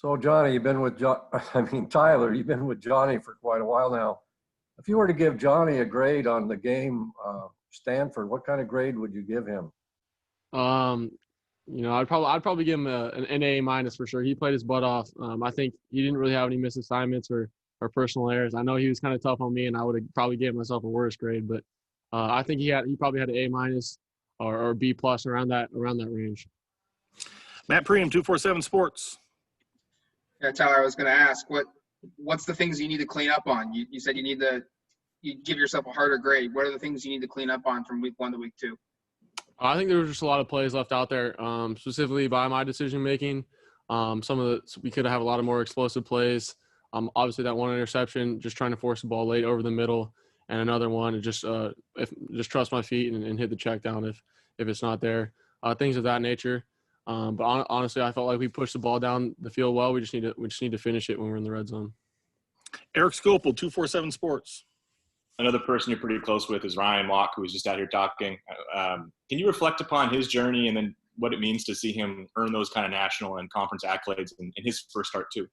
So Johnny, you've been with Tyler, you've been with Johnny for quite a while now. If you were to give Johnny a grade on the game, Stanford, what kind of grade would you give him? Um, I'd probably give him an A minus for sure. He played his butt off. I think he didn't really have any missed assignments or personal errors. I know he was kind of tough on me, and I would have probably gave myself a worse grade, but I think he probably had an A minus or B plus around that range. Matt Preem, 247 Sports. Yeah, Tyler, I was going to ask, what's the things you need to clean up on? You said you give yourself a harder grade. What are the things you need to clean up on from week 1 to week 2? I think there was just a lot of plays left out there, specifically by my decision making. We could have a lot of more explosive plays. Obviously, that one interception, just trying to force the ball late over the middle, and another one, just trust my feet and hit the check down if it's not there. Things of that nature. But honestly, I felt like we pushed the ball down the field well. We just need to finish it when we're in the red zone. Eric Skopel, 247 Sports. Another person you're pretty close with is Ryan Mock, who was just out here talking. Can you reflect upon his journey and then what it means to see him earn those kind of national and conference accolades in his first start too?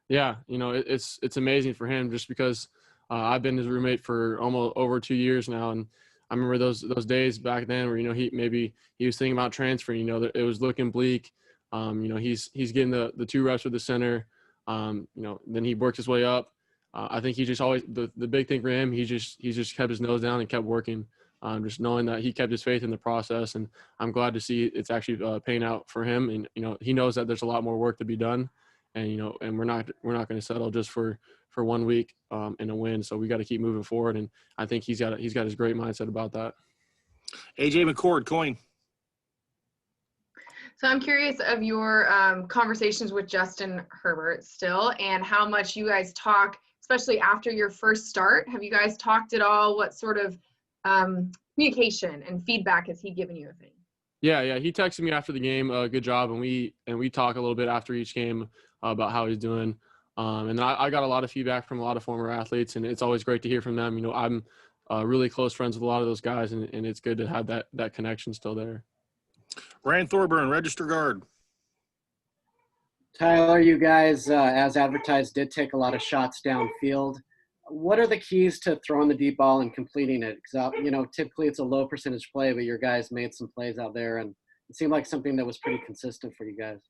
Yeah, it's amazing for him just because I've been his roommate for almost over 2 years now, and I remember those days back then where he was thinking about transferring. It was looking bleak. He's getting the 2 reps with the center. Then he worked his way up. I think he just always the big thing for him. He just kept his nose down and kept working. Just knowing that he kept his faith in the process, and I'm glad to see it's actually paying out for him. And he knows that there's a lot more work to be done, and we're not going to settle just for 1 week and a win. So we got to keep moving forward, and I think he's got his great mindset about that. AJ McCord, Coin. So I'm curious of your conversations with Justin Herbert still, and how much you guys talk, especially after your first start. Have you guys talked at all? What sort of communication and feedback has he given you, I think? Yeah. He texted me after the game. Good job, and we talk a little bit after each game about how he's doing. And I got a lot of feedback from a lot of former athletes, and it's always great to hear from them. I'm really close friends with a lot of those guys, and it's good to have that connection still there. Ryan Thorburn, Register Guard. Tyler, you guys, as advertised, did take a lot of shots downfield. What are the keys to throwing the deep ball and completing it? Because, typically it's a low percentage play, but your guys made some plays out there, and it seemed like something that was pretty consistent for you guys.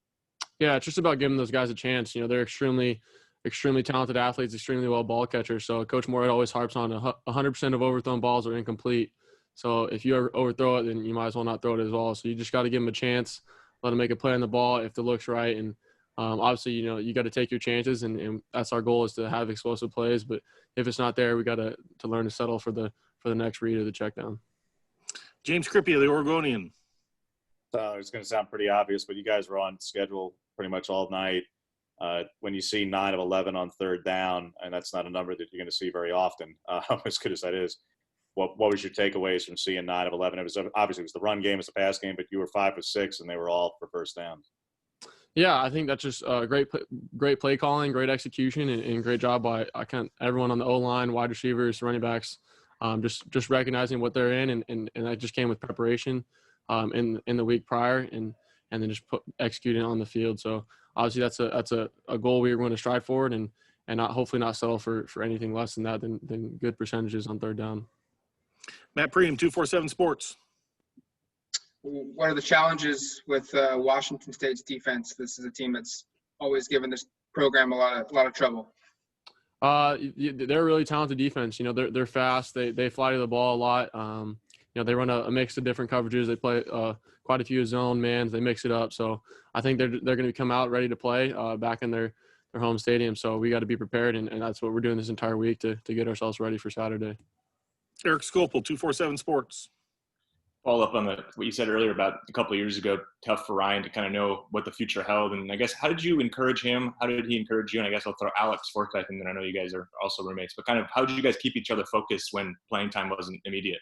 Yeah, it's just about giving those guys a chance. They're extremely, extremely talented athletes, extremely well ball catchers. So Coach Moore always harps on 100% of overthrown balls are incomplete. So if you overthrow it, then you might as well not throw it as well. So you just got to give them a chance, let them make a play on the ball if it looks right. And obviously, you got to take your chances, and that's our goal, is to have explosive plays. But if it's not there, we got to learn to settle for the next read or the check down. James Crippia, the Oregonian. It's going to sound pretty obvious, but you guys were on schedule pretty much all night. When you see 9 of 11 on third down, and that's not a number that you're going to see very often, as good as that is, what was your takeaways from seeing 9 of 11? It was obviously it was the run game, it's the pass game, but you were 5 of 6, and they were all for first downs. Yeah, I think that's just great play calling, great execution, and great job by everyone on the O-line, wide receivers, running backs, just recognizing what they're in, and that just came with preparation in the week prior, and then just executing on the field. So obviously that's a goal we were going to strive forward, and hopefully not settle for anything less than that than good percentages on third down. Matt Preem, 247 Sports. What are the challenges with Washington State's defense? This is a team that's always given this program a lot of trouble. They're a really talented defense. They're fast. They fly to the ball a lot. They run a mix of different coverages. They play quite a few zone mans. They mix it up. So I think they're going to come out ready to play back in their home stadium. So we got to be prepared, and that's what we're doing this entire week to get ourselves ready for Saturday. Eric Skopel, 247 Sports. Follow up on what you said earlier about a couple of years ago, tough for Ryan to kind of know what the future held. And I guess, how did you encourage him? How did he encourage you? And I guess I'll throw Alex Forsythe, and then I know you guys are also roommates, but kind of how did you guys keep each other focused when playing time wasn't immediate?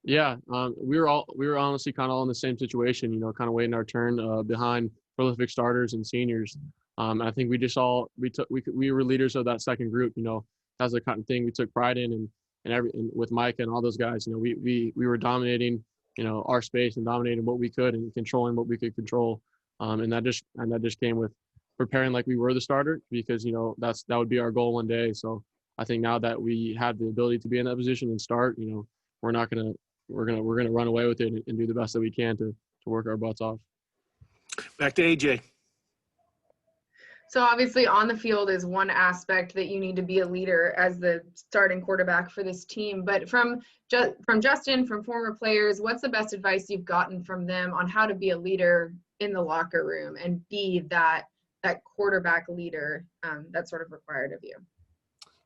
Yeah, we were honestly kind of all in the same situation, kind of waiting our turn behind prolific starters and seniors. I think we were leaders of that second group. That's the kind of thing we took pride in, and with Micah and all those guys, we were dominating, our space and dominating what we could and controlling what we could control. And that just came with preparing like we were the starter, because, you know, that would be our goal one day. So I think now that we have the ability to be in that position and start, you know, we're going to run away with it and do the best that we can to work our butts off. Back to AJ. So obviously on the field is one aspect that you need to be a leader as the starting quarterback for this team. But from Justin, from former players, what's the best advice you've gotten from them on how to be a leader in the locker room and be that quarterback leader that's sort of required of you?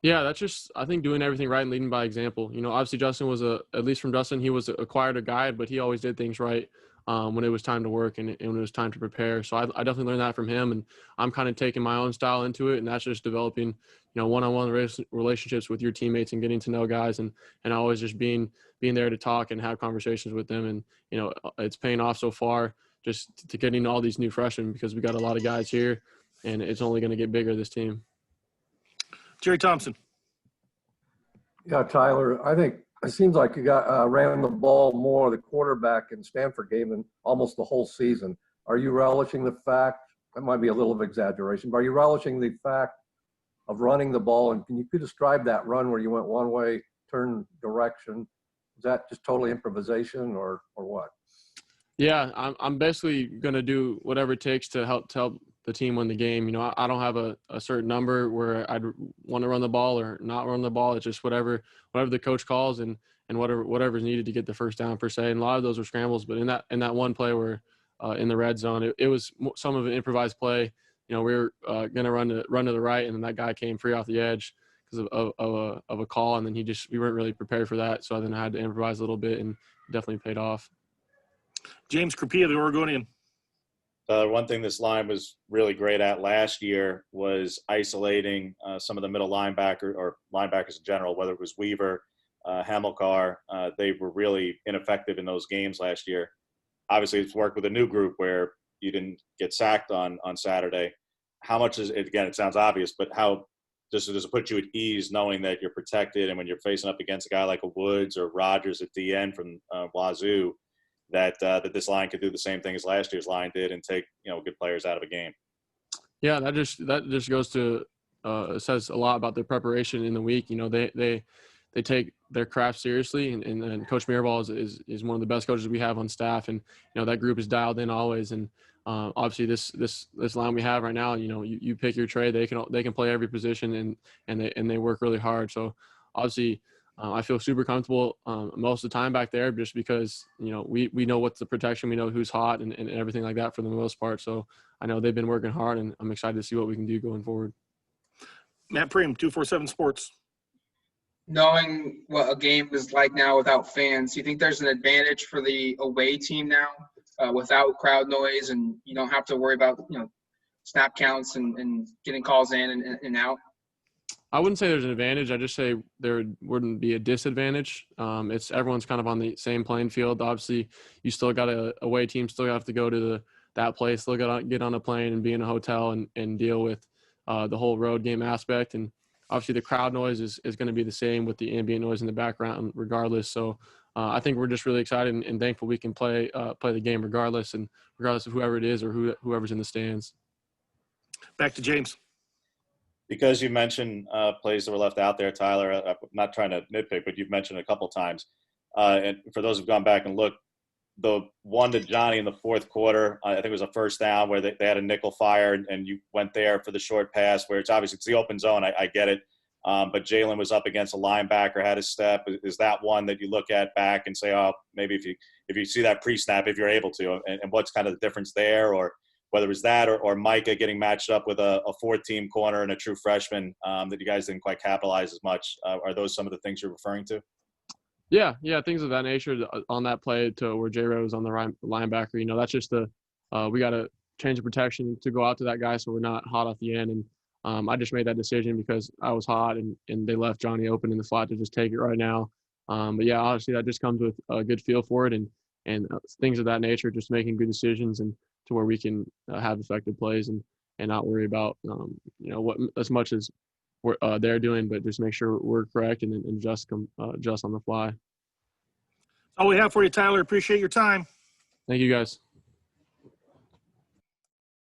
Yeah, that's just, I think, doing everything right and leading by example. You know, obviously Justin was at least from Justin, he was acquired a guide, but he always did things right when it was time to work and when it was time to prepare. So I definitely learned that from him, and I'm kind of taking my own style into it, and that's just developing, you know, one-on-one relationships with your teammates and getting to know guys, and always just being there to talk and have conversations with them. And, you know, it's paying off so far just to getting all these new freshmen, because we got a lot of guys here, and it's only going to get bigger, this team. Jerry Thompson. Yeah, Tyler, I think it seems like you ran the ball more, the quarterback in Stanford game, than almost the whole season. Are you relishing the fact, that might be a little of exaggeration, but are you relishing the fact of running the ball? And can you describe that run where you went one way, turn direction? Is that just totally improvisation or what? Yeah, I'm basically going to do whatever it takes to help the team win the game. You know, I don't have a certain number where I'd want to run the ball or not run the ball. It's just whatever the coach calls and whatever's needed to get the first down per se. And a lot of those were scrambles, but in that one play where in the red zone, it was some of an improvised play. You know, we were going to run to the right, and then that guy came free off the edge because of a call, and then we weren't really prepared for that. So then I had to improvise a little bit, and it definitely paid off. James Kripia, the Oregonian. One thing this line was really great at last year was isolating some of the middle linebackers in general, whether it was Weaver, Hamilcar. They were really ineffective in those games last year. Obviously, it's worked with a new group where you didn't get sacked on Saturday. How much is it? Again, it sounds obvious, but how does it put you at ease knowing that you're protected, and when you're facing up against a guy like a Woods or Rogers at DN from Wazoo, that this line could do the same thing as last year's line did and take, you know, good players out of a game. Yeah, that just goes to says a lot about their preparation in the week. You know, they take their craft seriously, and Coach Mirabal is one of the best coaches we have on staff, and, you know, that group is dialed in always. And obviously this line we have right now, you know, you pick your trade, they can play every position, and they work really hard. So obviously, I feel super comfortable most of the time back there, just because, you know, we know what's the protection, we know who's hot and everything like that for the most part. So I know they've been working hard, and I'm excited to see what we can do going forward. Matt Preem, 247 Sports. Knowing what a game is like now without fans, do you think there's an advantage for the away team now without crowd noise, and you don't have to worry about, you know, snap counts and getting calls in and out? I wouldn't say there's an advantage. I just say there wouldn't be a disadvantage. It's everyone's kind of on the same playing field. Obviously, you still got a away team, still have to go to that place, still got to get on a plane and be in a hotel and deal with the whole road game aspect. And obviously, the crowd noise is going to be the same with the ambient noise in the background, regardless. So I think we're just really excited and thankful we can play the game regardless of whoever it is or whoever's in the stands. Back to James. Because you mentioned plays that were left out there, Tyler, I'm not trying to nitpick, but you've mentioned a couple times. And for those who've gone back and looked, the one to Johnny in the fourth quarter, I think it was a first down where they had a nickel fire, and you went there for the short pass where it's the open zone. I get it. But Jalen was up against a linebacker, had his step. Is that one that you look at back and say, oh, maybe if you see that pre-snap, if you're able to, and what's kind of the difference there, or whether it was that or Micah getting matched up with a fourth-team corner and a true freshman that you guys didn't quite capitalize as much. Are those some of the things you're referring to? Yeah, things of that nature on that play to where J-Red was on the linebacker. You know, that's just we got to change the protection to go out to that guy so we're not hot off the end. And I just made that decision because I was hot and they left Johnny open in the slot to just take it right now. But, yeah, obviously that just comes with a good feel for it and things of that nature, just making good decisions and to where we can have effective plays and not worry about, you know, what as much as they're doing, but just make sure we're correct and adjust on the fly. All we have for you, Tyler. Appreciate your time. Thank you, guys.